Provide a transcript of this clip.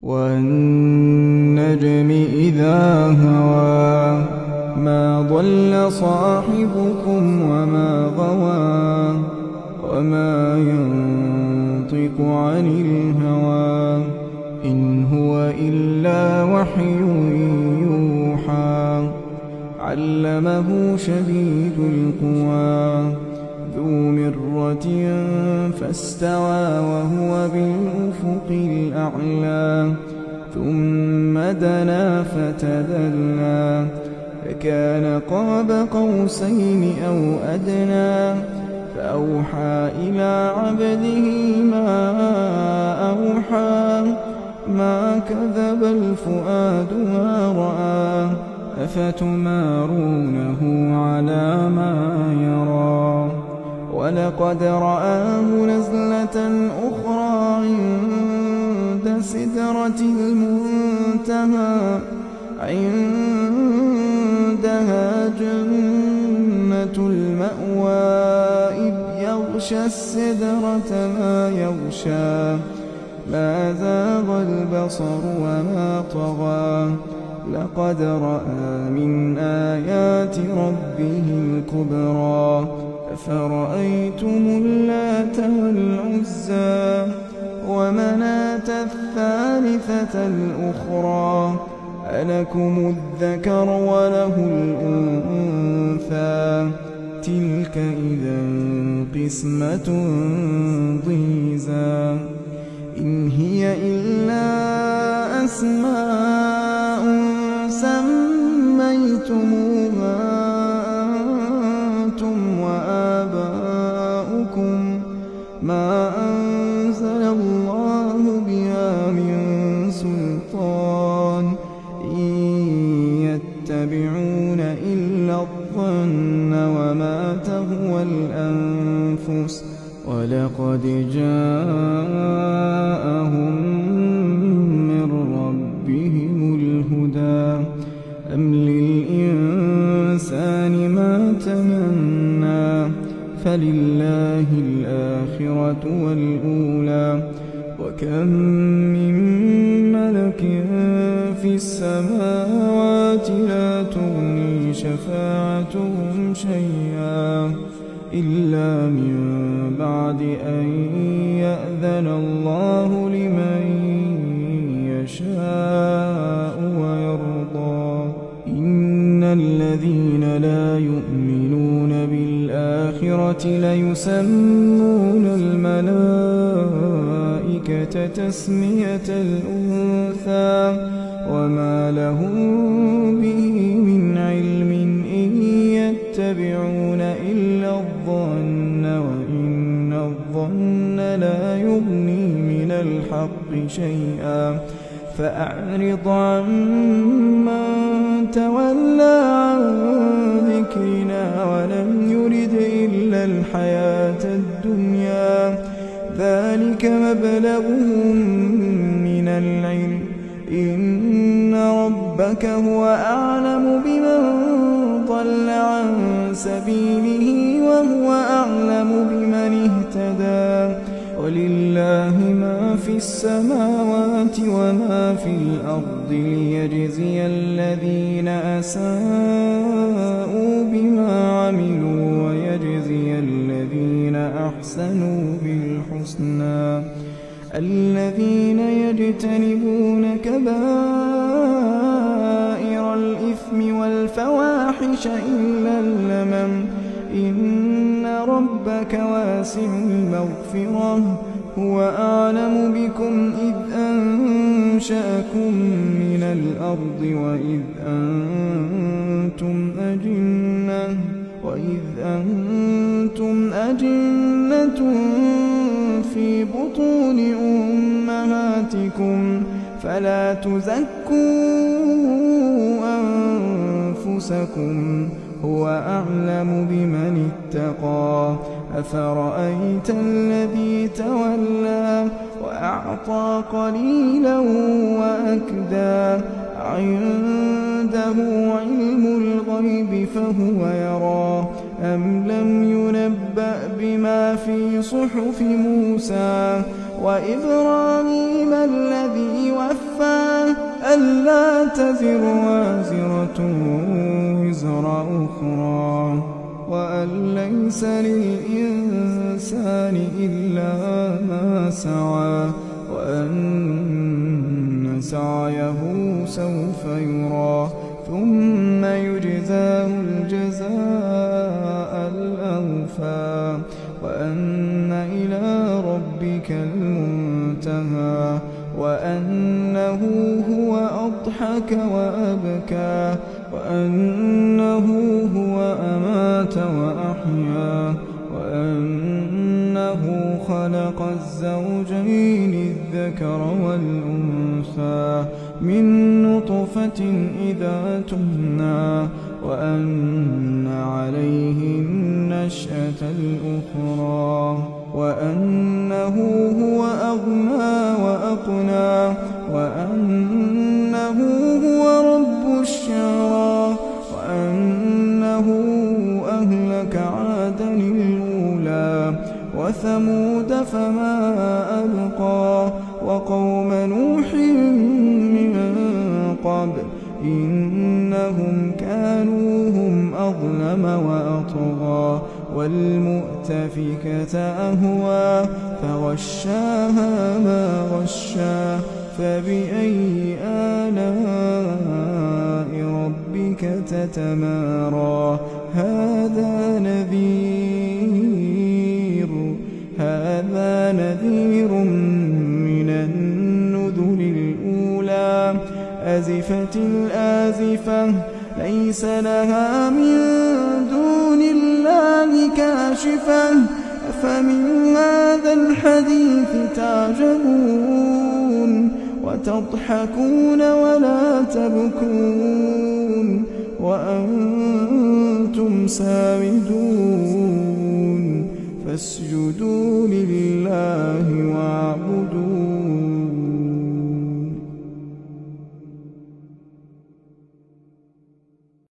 وَالنَّجْمِ إِذَا هَوَىٰ مَا ضَلَّ صَاحِبُكُمْ وَمَا غَوَىٰ وَمَا يَنطِقُ عَنِ الْهَوَىٰ إِنْ هُوَ إِلَّا وَحْيٌ يُوحَىٰ عَلَّمَهُ شَدِيدُ الْقُوَىٰ ذُو مِرَّةٍ فَاسْتَوَىٰ وَهُوَ بِالْأُفُقِ الْأَعْلَىٰ ثُمَّ دَنَا فَتَدَلَّىٰ فَكَانَ قَابَ قَوْسَيْنِ أَوْ أَدْنَىٰ فَأَوْحَىٰ إِلَىٰ عَبْدِهِ مَا أَوْحَىٰ مَا كَذَبَ الْفُؤَادُ مَا رَأَىٰ أَفَتُمَارُونَهُ عَلَىٰ مَا يَرَىٰ وَلَقَدْ رَآهُ نَزْلَةً أُخْرَىٰ عِندَ سِدْرَةِ الْمُنتَهَىٰ عِندَهَا جَنَّةُ الْمَأْوَىٰ إِذْ يَغْشَى السِّدْرَةَ مَا يَغْشَىٰ مَا زَاغَ الْبَصَرُ وَمَا طَغَىٰ لَقَدْ رَأَىٰ مِنْ آيَاتِ رَبِّهِ الْكُبْرَىٰ أَفَرَأَيْتُمُ اللَّاتَ وَالْعُزَّىٰ وَمَنَاةَ الثَّالِثَةَ الْأُخْرَىٰ أَلَكُمُ الذَّكَرُ وَلَهُ الْأُنثَىٰ تِلْكَ إِذًا قِسْمَةٌ ضِيزَىٰ إِنْ هِيَ إِلَّا أَسْمَاءٌ سَمَّيْتُمُوهَا أَنتُمْ وَآبَاؤُكُم مَّا أَنزَلَ اللَّهُ بِهَا مِن سُلْطَانٍ إِن يَتَّبِعُونَ إِلَّا الظَّنَّ وَمَا تَهْوَى الْأَنفُسُ وَلَقَدْ جَاءَهُم مِّن رَّبِّهِمُ الْهُدَىٰ أَمْ لِلْإِنسَانِ مَا تَمَنَّىٰ فَلِلَّهِ الْآخِرَةُ وَالْأُولَىٰ وَكَم مِّن مَّلَكٍ فِي السَّمَاوَاتِ لَا تُغْنِي شَفَاعَتُهُمْ شَيْئًا إِلَّا مِن بَعْدِ أَن يَأْذَنَ اللَّهُ لِمَن يَشَاءُ وَيَرْضَىٰ إِنَّ الَّذِينَ لَا يُؤْمِنُونَ بِالْآخِرَةِ لَيُسَمُّونَ الْمَلَائِكَةَ تَسْمِيَةَ الْأُنثَىٰ وَمَا لَهُم بِهِ مِنْ عِلْمٍ إِن يَتَّبِعُونَ إِلَّا الظَّنَّ وَإِنَّ الظَّنَّ لَا يُغْنِي مِنَ الْحَقِّ شَيْئًا فَأَعْرِضْ عَمَّن تَوَلَّىٰ عَن ذِكْرِنَا وَلَمْ يُرِدْ إِلَّا الْحَيَاةَ الدُّنْيَا ذَٰلِكَ مَبْلَغُهُم مِّنَ الْعِلْمِ إِنَّ رَبَّكَ هُوَ أَعْلَمُ بِمَن ضَلَّ عَن سَبِيلِهِ وَهُوَ أَعْلَمُ بِمَنِ اهْتَدَىٰ وَلِلَّهِ مَا فِي السَّمَاوَاتِ وَمَا فِي الْأَرْضِ لِيَجْزِيَ الَّذِينَ أَسَاءُوا بِمَا عَمِلُوا وَيَجْزِيَ الَّذِينَ أَحْسَنُوا بِالْحُسْنَىٰ الَّذِينَ يَجْتَنِبُونَ كَبَائِرَ الْإِثْمِ وَالْفَوَاحِشَ إِلَّا اللَّمَمَ إِنَّ رَبَّكَ وَاسِعُ الْمَغْفِرَةِ هُوَ أَعْلَمُ بِكُمْ إِذْ أَنشَأَكُم مِّنَ الْأَرْضِ وَإِذْ أَنتُمْ أَجِنَّةٌ فِي بُطُونِ أُمَّهَاتِكُمْ فَلَا تُزَكُّوا أَنفُسَكُمْ هُوَ أَعْلَمُ بِمَنِ اتَّقَىٰ أَفَرَأَيْتَ الَّذِي تَوَلَّىٰ وَأَعْطَىٰ قَلِيلًا وَأَكْدَىٰ أَعِندَهُ عِلْمُ الْغَيْبِ فَهُوَ يَرَىٰ أَمْ لَمْ يُنَبَّأْ بِمَا فِي صُحُفِ مُوسَىٰ وَإِبْرَاهِيمَ الَّذِي وَفَّىٰ تزر وازرة وزر أخرى وأن ليس للإنسان إلا ما سعى وأن سعيه سوف يرى ثم يجزاه الجزاء الأوفى وأن إلى ربك المنتهى وأنه هو أضحك وأبكى وأنه هو أمات وأحيا وأنه خلق الزوجين الذكر والأنثى من نطفة إذا تمنى وأن عليه النشأة الأخرى وأنه هو أغنى وأقنى وأنه هو رب الشعرى وأنه أهلك عادا الأولى وثمود فما أبقى وقوم نوح من قبل إنهم كانوا هم أظلم وأطغى والمؤتفكة أهوى فغشاها ما غشى فبأي آلاء ربك تتمارى هذا نذير من النذر الأولى أزفت الآزفة ليس لها من دون الله كاشفة أفمن هذا الحديث تعجبون وتضحكون ولا تبكون وأنتم سامدون فاسجدوا لله واعبدوا